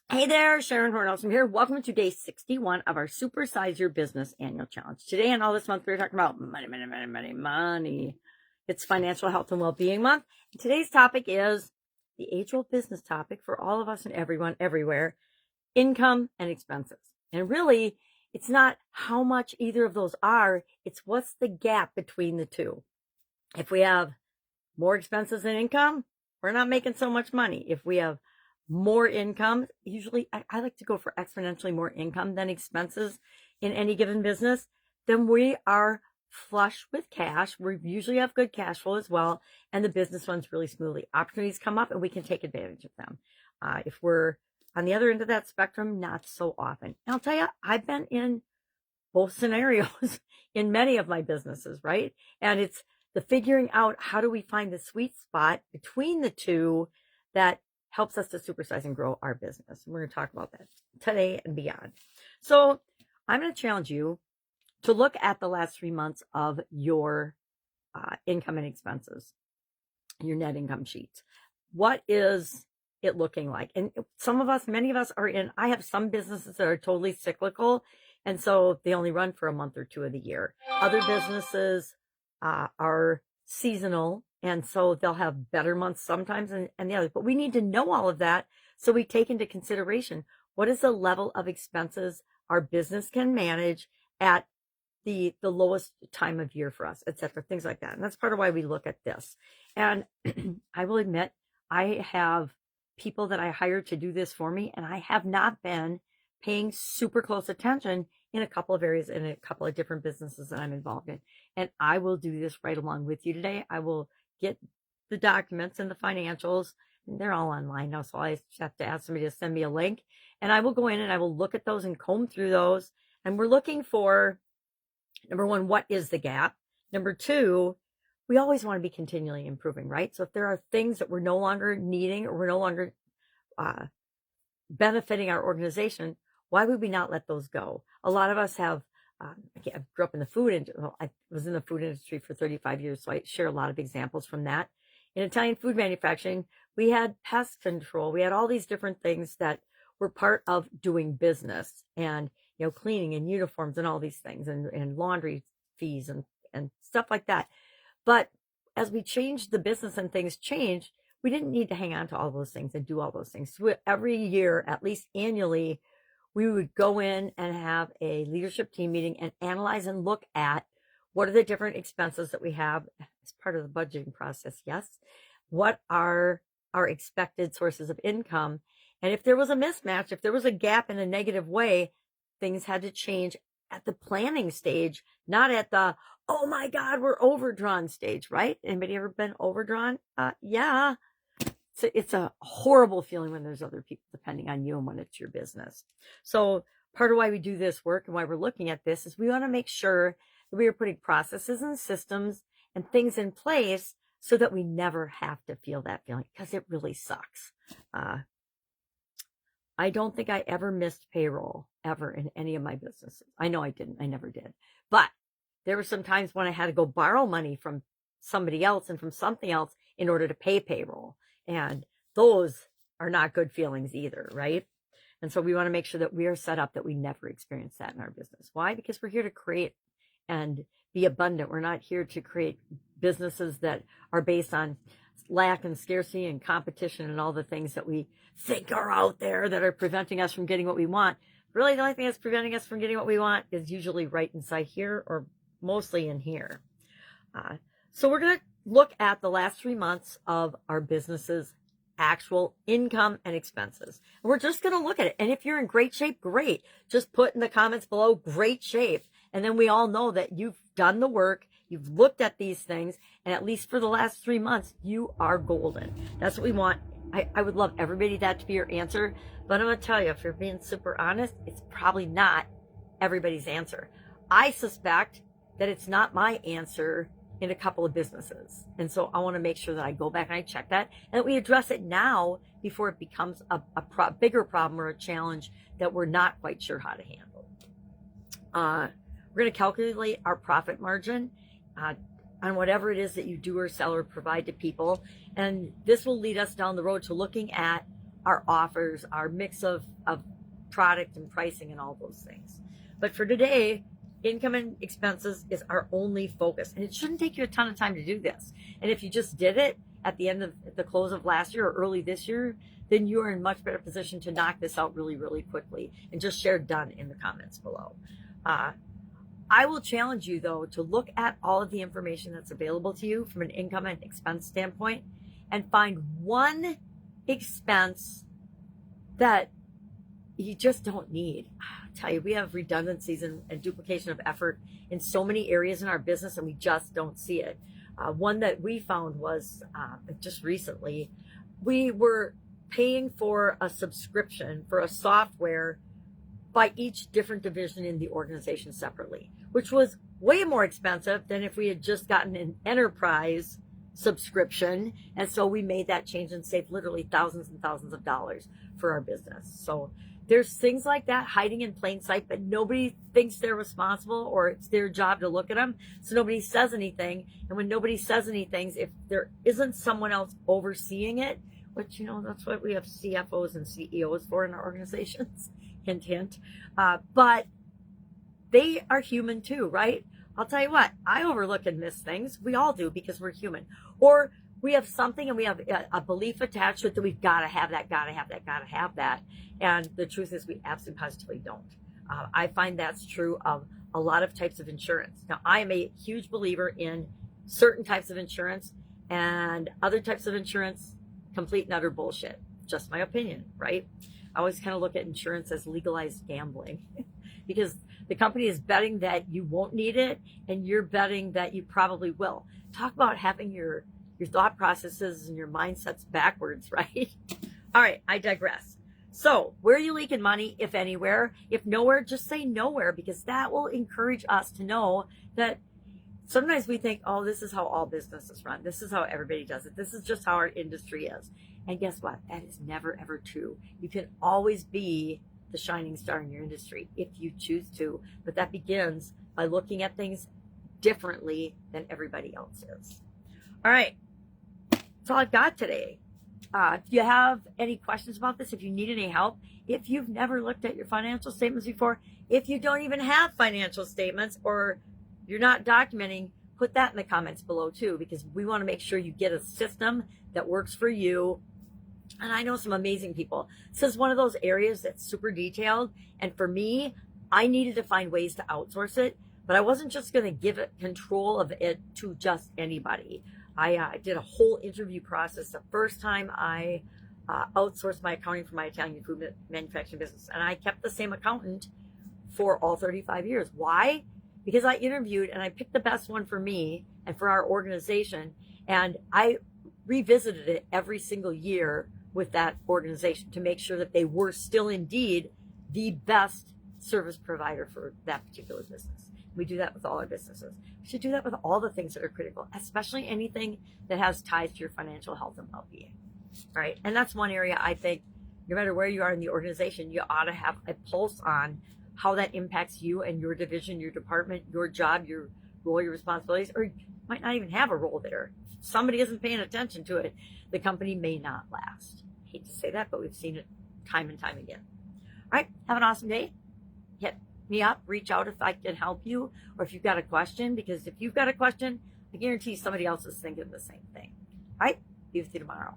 Hey there, Sharon Horne-Ellstrom here. Welcome to day 61 of our Supersize Your Business Annual Challenge. Today and all this month, we're talking about money, money, money, money, money. It's Financial Health and Wellbeing Month. And today's topic is the age-old business topic for all of us and everyone, everywhere, income and expenses. And really, it's not how much either of those are, it's what's the gap between the two. If we have more expenses than income, we're not making so much money. If we have more income, usually I like to go for exponentially more income than expenses in any given business, then we are flush with cash. We usually have good cash flow as well, and the business runs really smoothly. Opportunities come up and we can take advantage of them. If we're on the other end of that spectrum, not so often. And I'll tell you, I've been in both scenarios in many of my businesses, right? And it's the figuring out how do we find the sweet spot between the two that helps us to supersize and grow our business. We're going to talk about that today and beyond. So I'm going to challenge you to look at the last 3 months of your income and expenses, your net income sheets. What is it looking like? And some of us, many of us are in, I have some businesses that are totally cyclical, and so they only run for a month or two of the year. Other businesses are seasonal, and so they'll have better months sometimes and the others. But we need to know all of that so we take into consideration what is the level of expenses our business can manage at the lowest time of year for us, etc., things like that. And that's part of why we look at this. And I will admit, I have people that I hire to do this for me, and I have not been paying super close attention in a couple of areas, in a couple of different businesses that I'm involved in. And I will do this right along with you today. I will get the documents and the financials, and they're all online now, so I just have to ask somebody to send me a link, and I will go in and I will look at those and comb through those. And we're looking for, number one, what is the gap? Number two, we always want to be continually improving, right? So if there are things that we're no longer needing or we're no longer benefiting our organization, why would we not let those go? A lot of us have, I grew up in the food industry. Well, I was in the food industry for 35 years, so I share a lot of examples from that. In Italian food manufacturing, we had pest control. We had all these different things that were part of doing business, and cleaning and uniforms and all these things, and laundry fees and stuff like that. But as we changed the business and things changed, we didn't need to hang on to all those things and do all those things. So every year, at least annually, we would go in and have a leadership team meeting and analyze and look at what are the different expenses that we have as part of the budgeting process. Yes. What are our expected sources of income? And if there was a mismatch, if there was a gap in a negative way, things had to change at the planning stage, not at the, oh my God, we're overdrawn stage, right? Anybody ever been overdrawn? Yeah. So it's a horrible feeling when there's other people depending on you and when it's your business. So part of why we do this work and why we're looking at this is we want to make sure that we are putting processes and systems and things in place so that we never have to feel that feeling, because it really sucks. I don't think I ever missed payroll ever in any of my businesses. I know I didn't. I never did. But there were some times when I had to go borrow money from somebody else and from something else in order to pay payroll. And those are not good feelings either, right? And so we want to make sure that we are set up that we never experience that in our business. Why? Because we're here to create and be abundant. We're not here to create businesses that are based on lack and scarcity and competition and all the things that we think are out there that are preventing us from getting what we want. Really, the only thing that's preventing us from getting what we want is usually right inside here, or mostly in here. So we're going to look at the last 3 months of our business's actual income and expenses. And we're just going to look at it. And if you're in great shape, great. Just put in the comments below, great shape. And then we all know that you've done the work, you've looked at these things, and at least for the last 3 months, you are golden. That's what we want. I would love everybody that to be your answer. But I'm going to tell you, if you're being super honest, it's probably not everybody's answer. I suspect that it's not my answer in a couple of businesses. And so I want to make sure that I go back and I check that and that we address it now before it becomes a bigger problem or a challenge that we're not quite sure how to handle. We're going to calculate our profit margin on whatever it is that you do or sell or provide to people. And this will lead us down the road to looking at our offers, our mix of product and pricing and all those things. But for today, income and expenses is our only focus. And it shouldn't take you a ton of time to do this. And if you just did it at the close of last year or early this year, then you are in much better position to knock this out really, really quickly. And just share done in the comments below. I will challenge you, though, to look at all of the information that's available to you from an income and expense standpoint and find one expense that you just don't need. I tell you, we have redundancies and duplication of effort in so many areas in our business, and we just don't see it. One that we found was just recently, we were paying for a subscription for a software by each different division in the organization separately, which was way more expensive than if we had just gotten an enterprise subscription. And so we made that change and saved literally thousands and thousands of dollars for our business. So there's things like that hiding in plain sight, but nobody thinks they're responsible or it's their job to look at them. So nobody says anything. And when nobody says anything, if there isn't someone else overseeing it, which, that's what we have CFOs and CEOs for in our organizations, hint, hint. But they are human too, right? I'll tell you what, I overlook and miss things. We all do because we're human. Or we have something and we have a belief attached to it that we've got to have that, got to have that, got to have that. And the truth is we absolutely positively don't. I find that's true of a lot of types of insurance. Now, I am a huge believer in certain types of insurance and other types of insurance, complete and utter bullshit. Just my opinion, right? I always kind of look at insurance as legalized gambling because the company is betting that you won't need it and you're betting that you probably will. Talk about having your thought processes and your mindsets backwards, right? All right, I digress. So where are you leaking money, if anywhere? If nowhere, just say nowhere, because that will encourage us to know that sometimes we think, oh, this is how all businesses run. This is how everybody does it. This is just how our industry is. And guess what? That is never, ever true. You can always be the shining star in your industry if you choose to. But that begins by looking at things differently than everybody else is. All right. That's all I've got today. If you have any questions about this, if you need any help, if you've never looked at your financial statements before, if you don't even have financial statements or you're not documenting, put that in the comments below too, because we want to make sure you get a system that works for you. And I know some amazing people. This is one of those areas that's super detailed. And for me, I needed to find ways to outsource it, but I wasn't just going to give it control of it to just anybody. I did a whole interview process the first time I outsourced my accounting for my Italian food manufacturing business. And I kept the same accountant for all 35 years. Why? Because I interviewed and I picked the best one for me and for our organization. And I revisited it every single year with that organization to make sure that they were still indeed the best service provider for that particular business. We do that with all our businesses. We should do that with all the things that are critical, especially anything that has ties to your financial health and well-being, right? And that's one area I think no matter where you are in the organization, you ought to have a pulse on how that impacts you and your division, your department, your job, your role, your responsibilities, or you might not even have a role there. If somebody isn't paying attention to it, the company may not last. I hate to say that, but we've seen it time and time again. All right, have an awesome day. Hit me up, reach out if I can help you, or if you've got a question, because if you've got a question, I guarantee somebody else is thinking the same thing. All right, be with you tomorrow.